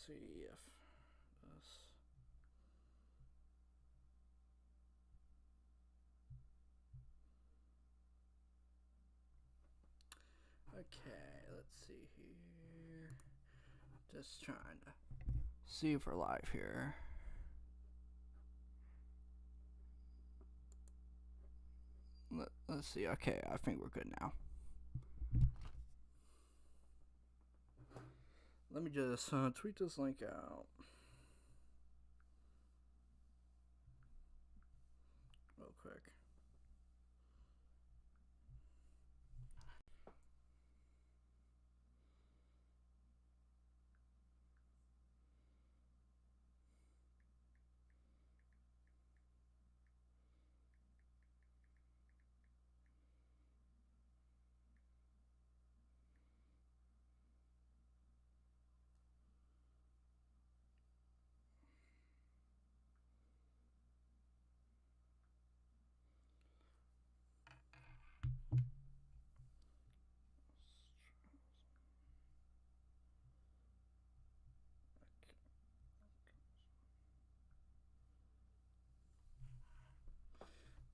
see if this. Okay, let's see here. Just trying to see if we're live here. Let's see. Okay, I think we're good now. Let me just tweet this link out real quick.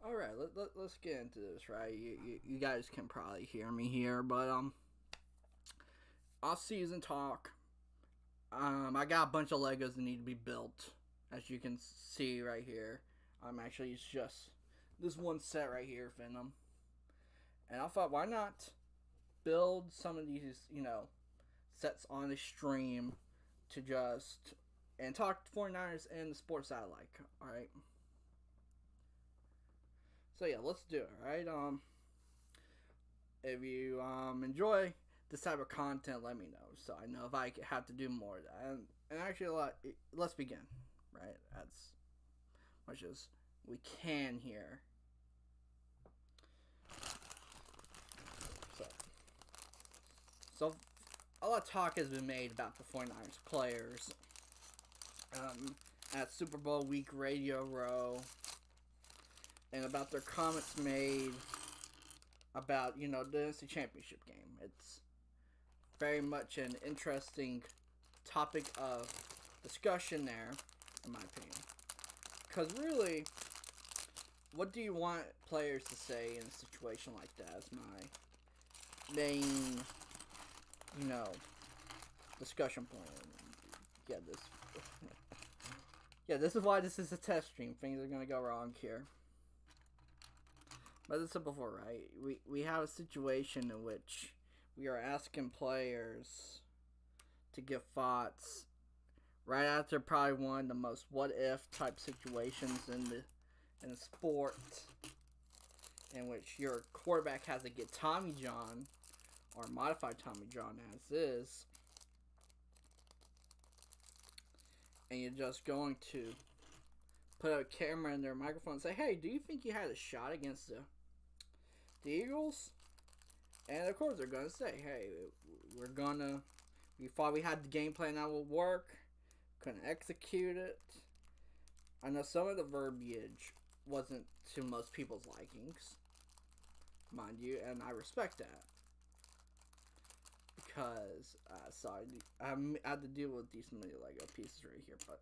All right, let's get into this, right? You guys can probably hear me here, but off season talk. I got a bunch of Legos that need to be built, as you can see right here. Actually, it's just this one set right here, Venom. And I thought, why not build some of these, sets on the stream to just and talk 49ers and the sports I like. All right. So yeah, let's do it. Right. If you enjoy this type of content, let me know so I know if I have to do more of that. And actually, let's begin. Right. As much as we can here. So a lot of talk has been made about the 49ers players at Super Bowl week Radio Row, and about their comments made about, the NFC Championship game. It's very much an interesting topic of discussion there, in my opinion. Because really, what do you want players to say in a situation like that? Is my main, discussion point. This is why this is a test stream. Things are going to go wrong here. But as I said before, right? We have a situation in which we are asking players to give thoughts right after probably one of the most what-if type situations in the sport, in which your quarterback has to get Tommy John or modified Tommy John as is, and you're just going to put a camera in their microphone and say, hey, do you think you had a shot against the Eagles? And of course they're going to say, hey, we thought we had the game plan that would work, couldn't execute it. I know some of the verbiage wasn't to most people's likings, mind you, and I respect that. Because, sorry, I had to deal with these many Lego pieces right here, but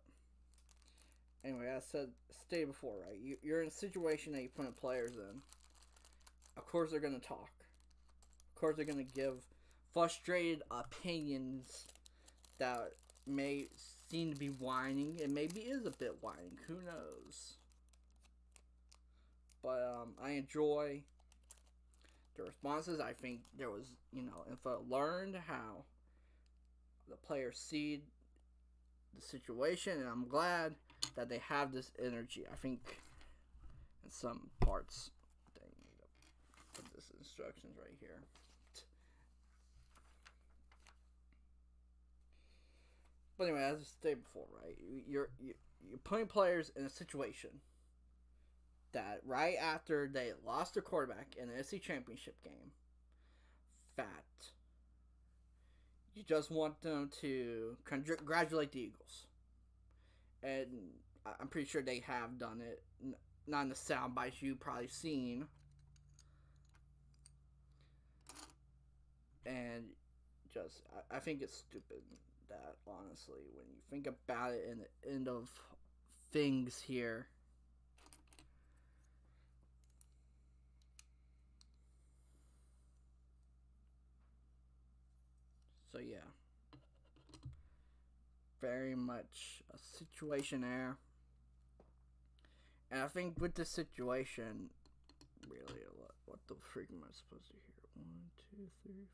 anyway, as I stated before, right, you're in a situation that you put players in. Of course they're going to talk. Of course they're going to give frustrated opinions that may seem to be whining, and maybe is a bit whining, who knows. But I enjoy the responses. I think there was, if I learned how the players see the situation, and I'm glad that they have this energy. I think in some parts they need to put this instructions right here. But anyway, as I stated before, right, you're putting players in a situation that right after they lost their quarterback in the NFC Championship game, that you just want them to congratulate the Eagles. And I'm pretty sure they have done it, not in the sound bites you've probably seen. And just I think it's stupid that honestly when you think about it in the end of things here. So yeah, very much a situation there. And I think with this situation, really, what the freak am I supposed to hear? 1, 2, 3,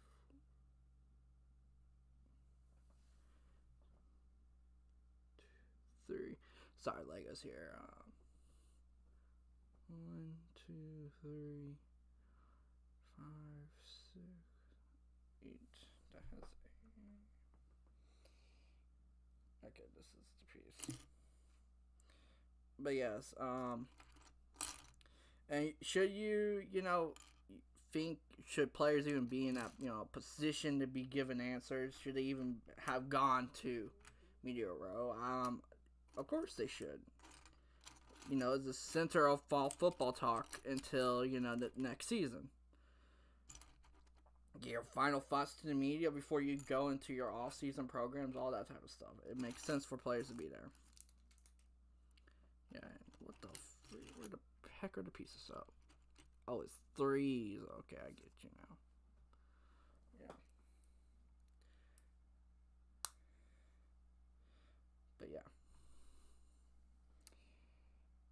4, 3. Sorry, Legos here. 1, 2, 3, 5, 6, 8. That has a. Okay, this is the piece. But yes, and should you think should players even be in that position to be given answers? Should they even have gone to Media Row? Of course they should. It's the center of fall football talk until the next season. Your final thoughts to the media before you go into your off-season programs, all that type of stuff. It makes sense for players to be there. Yeah, what the where the heck are the pieces up? Oh, it's 3s. Okay, I get you now. Yeah. But yeah.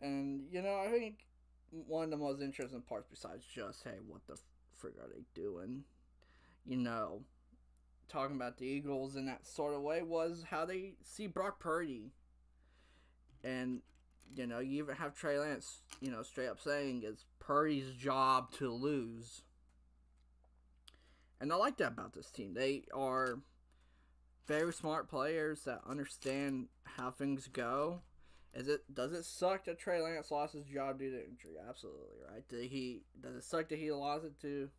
And, I think one of the most interesting parts besides just, hey, what the frig are they doing? Talking about the Eagles in that sort of way was how they see Brock Purdy. And, you even have Trey Lance, straight up saying it's Purdy's job to lose. And I like that about this team. They are very smart players that understand how things go. Does it suck that Trey Lance lost his job due to injury? Absolutely, right? Does it suck that he lost it to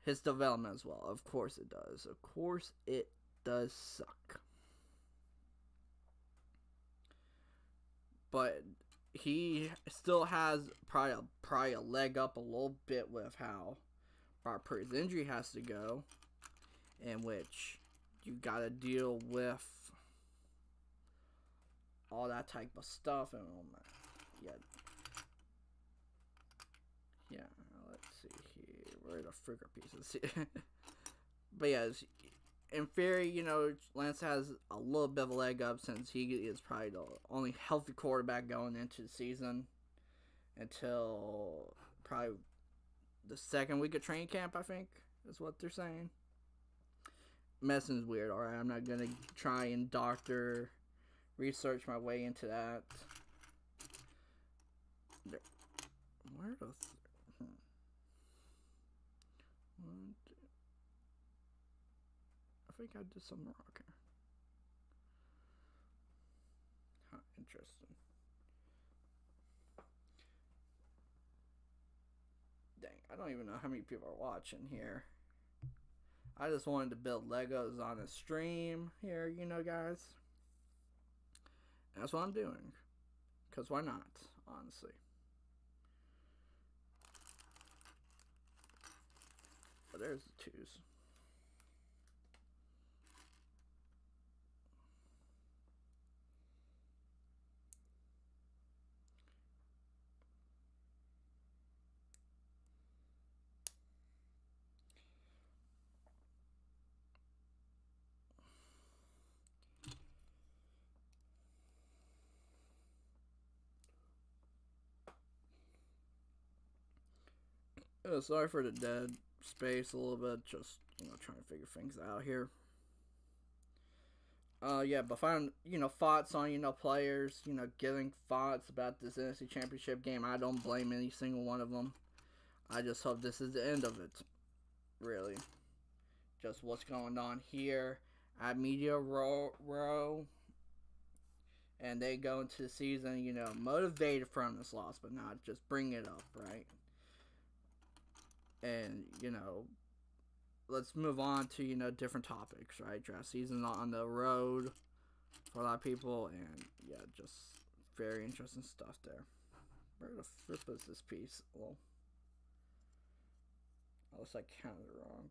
his development as well? Of course it does. Of course it does suck. But he still has probably a leg up a little bit with how Brock Purdy's injury has to go, in which you got to deal with all that type of stuff. And yeah. Let's see here. Where are the frigger pieces here? But yeah, in theory, Lance has a little bit of a leg up since he is probably the only healthy quarterback going into the season until probably the second week of training camp, I think, is what they're saying. Medicine's weird, alright? I'm not going to try and research my way into that. Where are those? I think I did something wrong here. Huh, interesting. Dang, I don't even know how many people are watching here. I just wanted to build Legos on a stream here, guys. And that's what I'm doing. Because why not, honestly. But there's the 2s. Sorry for the dead space a little bit. Just, trying to figure things out here. Yeah, but find, thoughts on, players, giving thoughts about this NFC Championship game. I don't blame any single one of them. I just hope this is the end of it. Really. Just what's going on here at Media Row. And they go into the season, motivated from this loss, but not just bring it up, right? And, let's move on to, different topics, right? Draft season on the road for a lot of people, and, yeah, just very interesting stuff there. Where the flip is this piece? Well, I looks like counted wrong.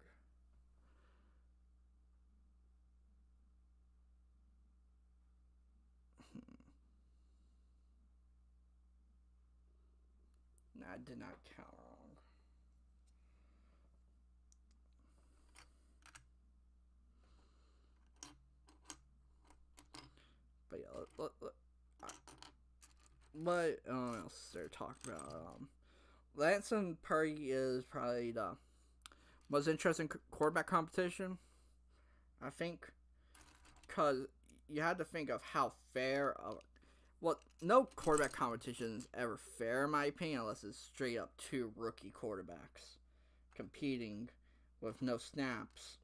I did not count wrong. But yeah, what else they're talking about? Lance and Purdy is probably the most interesting quarterback competition, I think, because you have to think of how fair. Well, no quarterback competition is ever fair, in my opinion, unless it's straight up two rookie quarterbacks competing with no snaps.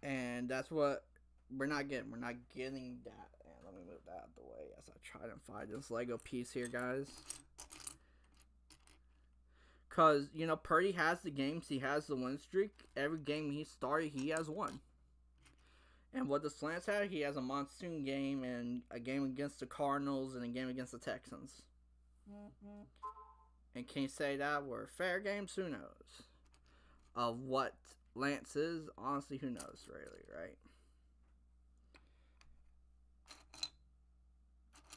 And that's what we're not getting. We're not getting that. And let me move that out of the way as I try to find this Lego piece here, guys. Because, Purdy has the games. He has the win streak. Every game he started, he has won. And what does Lance have? He has a monsoon game and a game against the Cardinals and a game against the Texans. And can you say that were fair games? Who knows? Of what Lance is, honestly, who knows, really, right?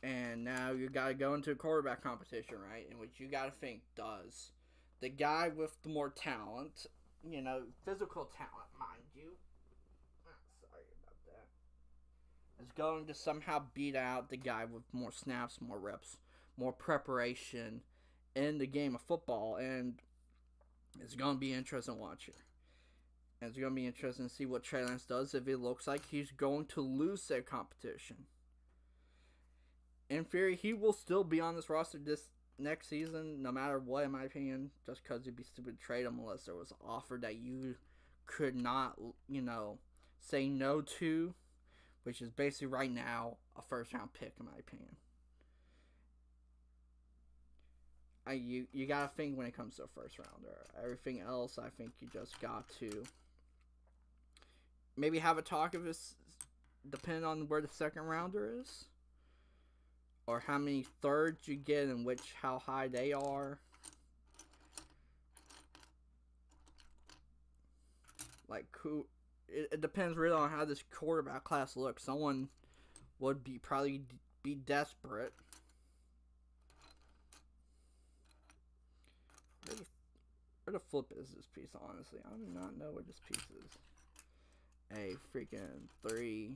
And now you got to go into a quarterback competition, right? In which you got to think, does the guy with the more talent, physical talent, mind you, sorry about that, is going to somehow beat out the guy with more snaps, more reps, more preparation in the game of football? And it's going to be interesting to watch here. And it's going to be interesting to see what Trey Lance does if it looks like he's going to lose that competition. In theory, he will still be on this roster this next season, no matter what, in my opinion, just because it'd be stupid to trade him unless there was an offer that you could not, say no to, which is basically right now a first-round pick, in my opinion. You got to think when it comes to a first-rounder. Everything else, I think you just got to maybe have a talk of this, depending on where the second-rounder is. Or how many thirds you get and how high they are. Like, it depends really on how this quarterback class looks. Someone would probably be desperate. Where the flip is this piece, honestly? I do not know where this piece is. A freaking 3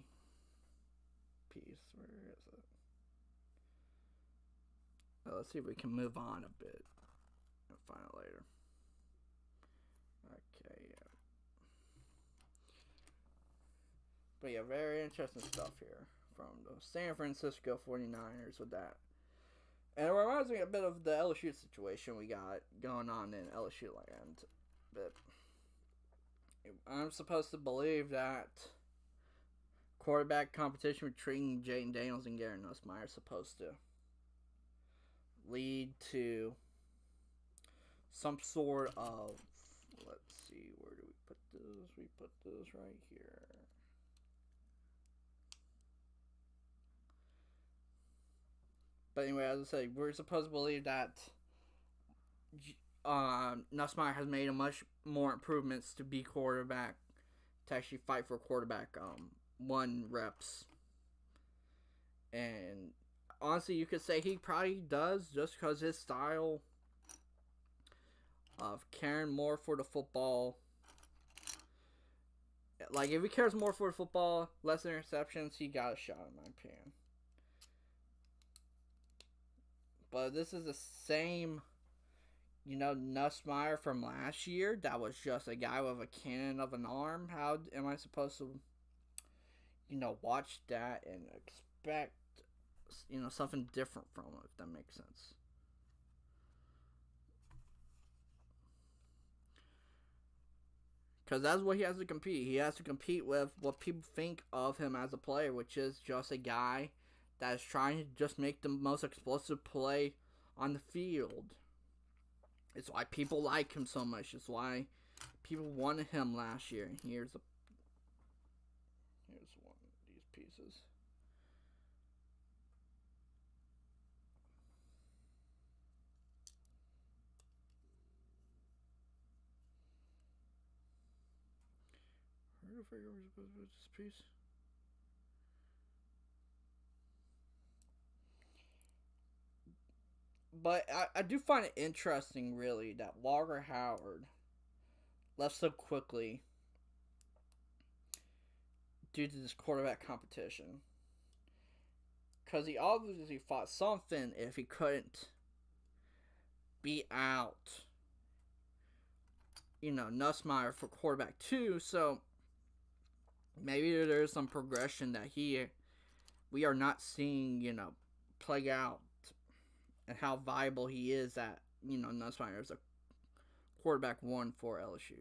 piece. Where is it? Let's see if we can move on a bit and find it later. Okay, yeah. But yeah, very interesting stuff here from the San Francisco 49ers with that. And it reminds me a bit of the LSU situation we got going on in LSU land. But I'm supposed to believe that quarterback competition between Jayden Daniels and Garrett Nussmeier is supposed to lead to some sort of, let's see, where do we put this? We put this right here. But anyway, as I say, we're supposed to believe that Nussmeier has made a much more improvements to be quarterback, to actually fight for quarterback 1 reps. And honestly, you could say he probably does, just because his style of caring more for the football. Like, if he cares more for the football, less interceptions, he got a shot, in my opinion. But this is the same, Nussmeier from last year. That was just a guy with a cannon of an arm. How am I supposed to, watch that and expect something different from it, if that makes sense? Because that's what he has to compete. He has to compete with what people think of him as a player, which is just a guy that is trying to just make the most explosive play on the field. It's why people like him so much. It's why people wanted him last year. Here's one of these pieces. Where the figure was supposed to put this piece? But I do find it interesting, really, that Walker Howard left so quickly due to this quarterback competition. Because he obviously fought something if he couldn't be out, Nussmeier for quarterback 2. So maybe there's some progression that we are not seeing, play out, and how viable he is at, Nussmeier as a quarterback 1 for LSU.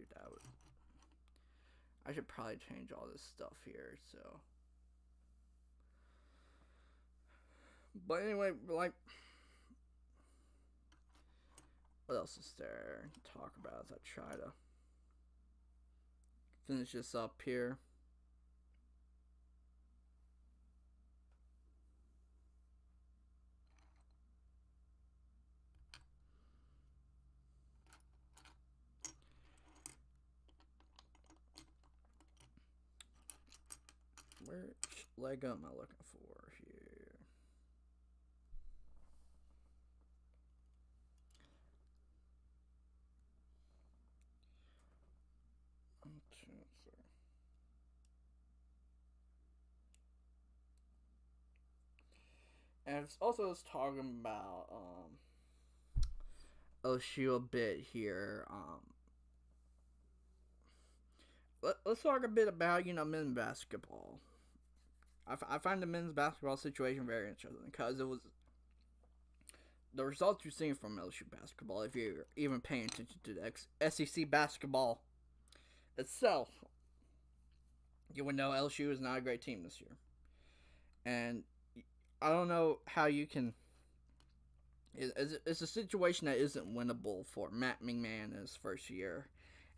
I should probably change all this stuff here, so. But anyway, like, what else is there to talk about as I try to finish this up here? Which leg am I looking for here? And it's also talking about LSU a bit here. Let's talk a bit about men's basketball. I find the men's basketball situation very interesting because it was the results you're seeing from LSU basketball. If you're even paying attention to the SEC basketball itself, you would know LSU is not a great team this year. And I don't know how you can. It's a situation that isn't winnable for Matt McMahon in his first year,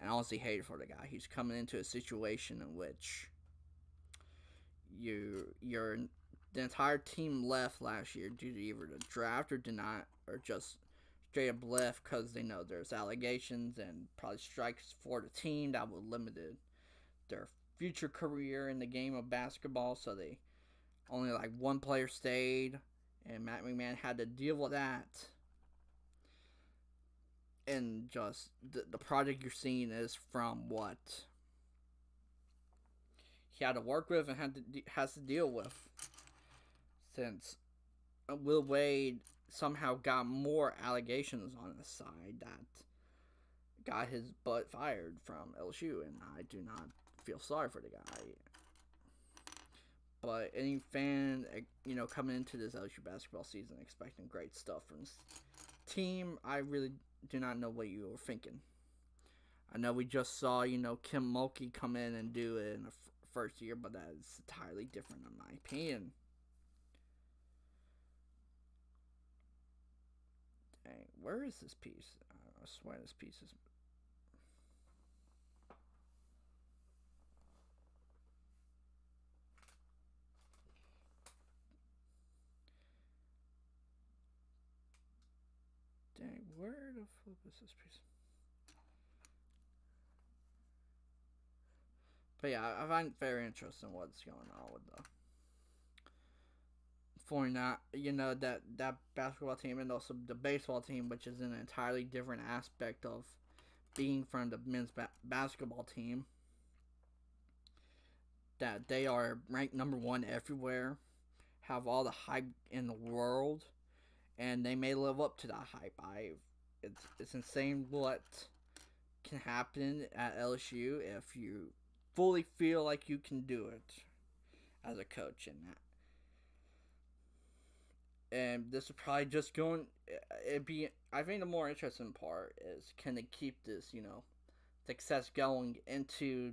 and I honestly hate it for the guy. He's coming into a situation in which you're the entire team left last year due to either the draft or deny or just straight up left because they know there's allegations and probably strikes for the team that would limit their future career in the game of basketball. So they only like one player stayed, and Matt McMahon had to deal with that. And just the project you're seeing is from what he had to work with and has to deal with, since Will Wade somehow got more allegations on his side that got his butt fired from LSU, and I do not feel sorry for the guy. But any fan, coming into this LSU basketball season expecting great stuff from this team, I really do not know what you were thinking. I know we just saw, Kim Mulkey come in and do it in the first year, but that is entirely different in my opinion. Dang, where is this piece? I swear this piece is... Dang, where the flip is this piece? But yeah, I find it very interesting what's going on with the 49, that basketball team, and also the baseball team, which is an entirely different aspect of being from the men's basketball team. That they are ranked number 1 everywhere, have all the hype in the world, and they may live up to that hype. It's insane what can happen at LSU if you fully feel like you can do it as a coach in that. And this is probably just going. I think the more interesting part is, can they keep this, success going into,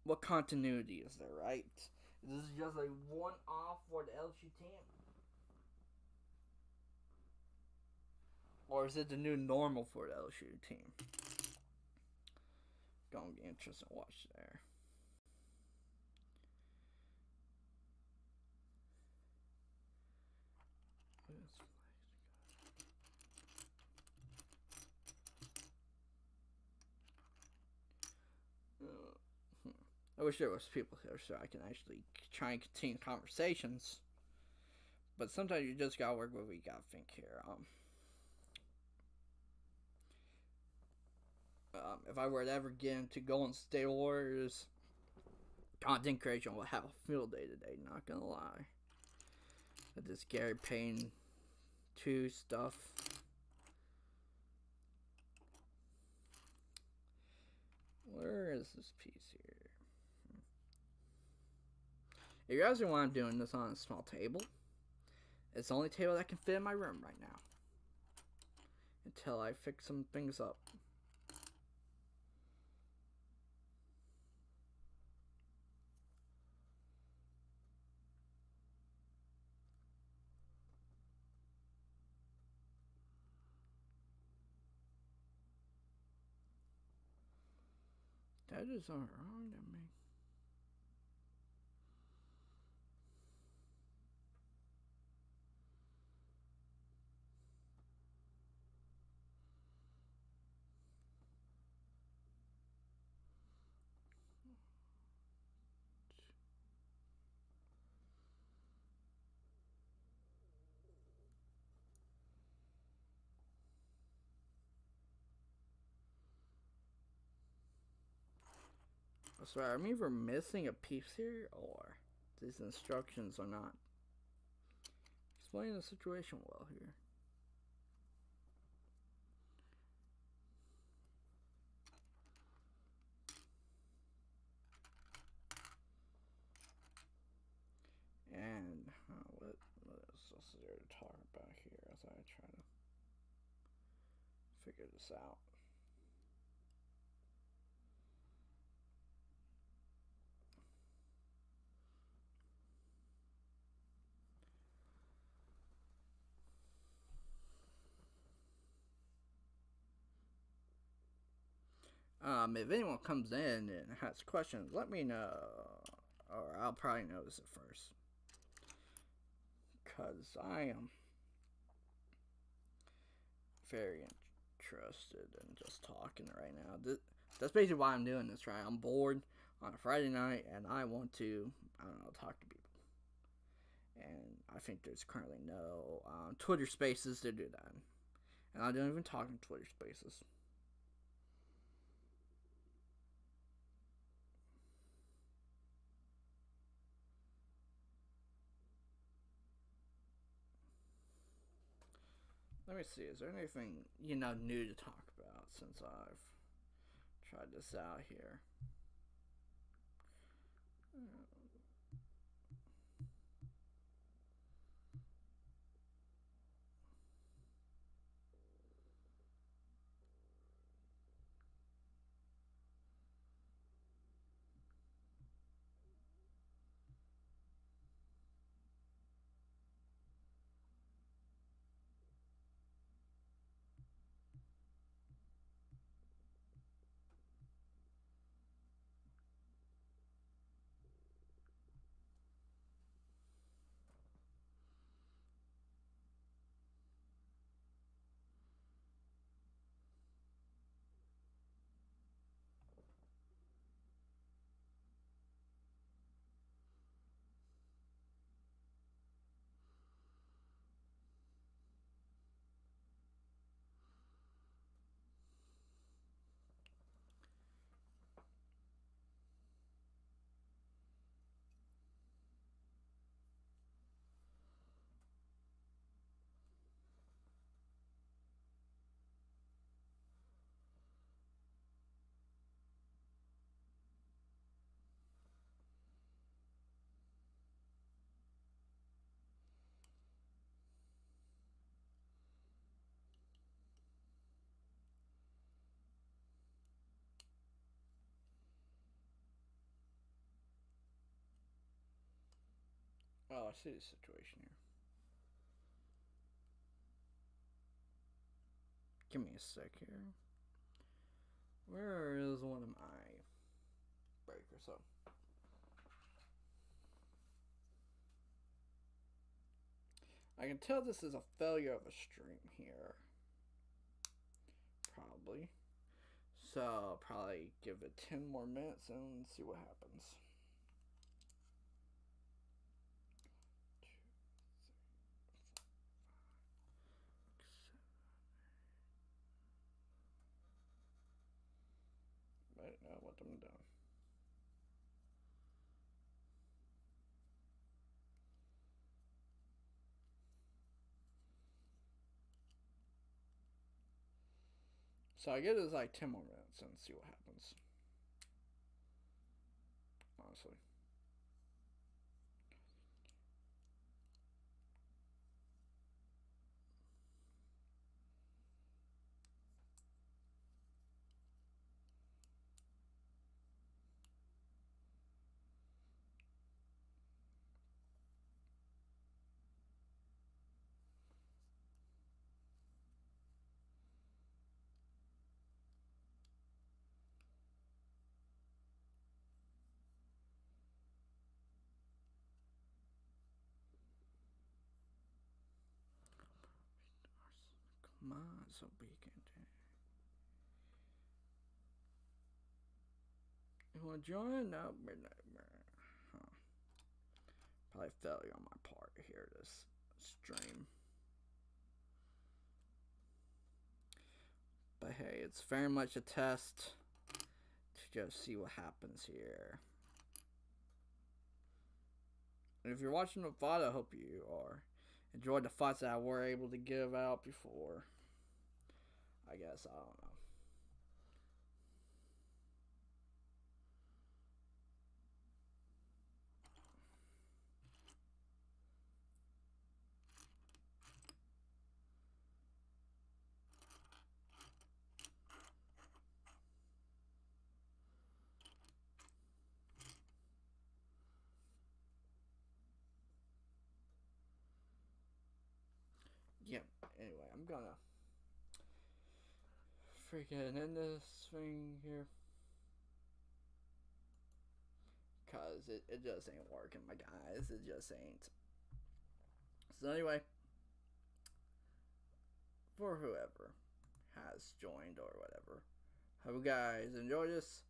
what continuity is there, right? This is just a one-off for the LSU team, or is it the new normal for the LSU team? Gonna be interesting to watch there. I wish there was people here so I can actually try and continue conversations. But sometimes you just gotta work with what you gotta think here. If I were to ever get into Golden State Warriors content creation, will have a field day today. Not gonna lie. With this Gary Payne 2 stuff. Where is this piece here? If you guys are why I'm doing this on a small table, it's the only table that can fit in my room right now. Until I fix some things up. That is not wrong to me. Sorry, I'm either missing a piece here or these instructions are not explaining the situation well here. And what else is there to talk about here as I try to figure this out? If anyone comes in and has questions, let me know, or I'll probably notice it first, because I am very interested in just talking right now. That's basically why I'm doing this, right? I'm bored on a Friday night, and I want to, I don't know, talk to people. And I think there's currently no Twitter Spaces to do that. And I don't even talk in Twitter Spaces. Let me see, is there anything, new to talk about since I've tried this out here? Oh, I see the situation here. Give me a sec here. Where is one of my breakers? So, I can tell this is a failure of a stream here. Probably. So, I'll probably give it 10 more minutes and see what happens. So I give this like 10 more minutes and see what happens. Honestly. Come on, so beacon. You want to join? No, huh. Probably failure on my part here. This stream. But hey, it's very much a test to just see what happens here. And if you're watching the VOD, I hope you are enjoyed the fights that I were able to give out before. I guess, I don't know. Yeah, anyway, I'm gonna freaking end this thing here. Because it just ain't working, my guys. It just ain't. So anyway, for whoever has joined or whatever, hope you guys enjoy this,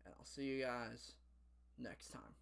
and I'll see you guys next time.